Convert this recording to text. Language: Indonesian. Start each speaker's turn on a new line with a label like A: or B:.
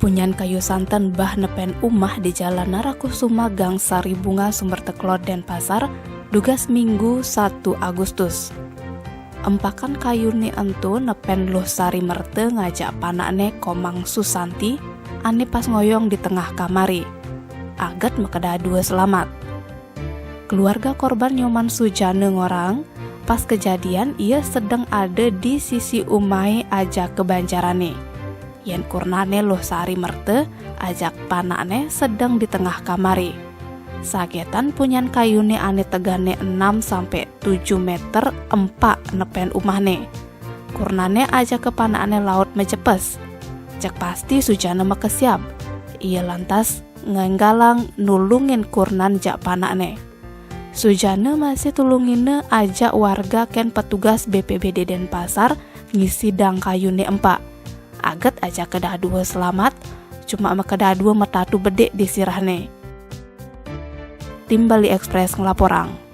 A: Punyan kayu santan bah nepen umah di Jalan Narakusuma Gang Sari Bunga Sumber Teklor Denpasar, dugas Minggu 1 Agustus. Empakan kayu ni entu nepen luh sari merte ngajak panakne Komang Susanti, ane pas ngoyong di tengah kamari. Agat makeda dua selamat. Keluarga korban nyoman Sujane ngorang, pas kejadian ia sedang ada di sisi umai ajak kebanjarane. Yen kurnane luh sari merte ajak panakne sedang di tengah kamari. Sagetan punyan kayune ane tegane 6-7 meter empak nepen umahne. Kurnane ajak ke panakne laut mecepes. Cek pasti Sujana makesiap. Ia lantas ngenggalang nulungin kurnan jak panakne. Sujana masih tulungine ajak warga ken petugas BPBD Denpasar ngisi dang kayune empak. Agat ajak kedah dua selamat, cuma makedah dua metatu bedek di sirahne. Tim Bali Express ngelaporang.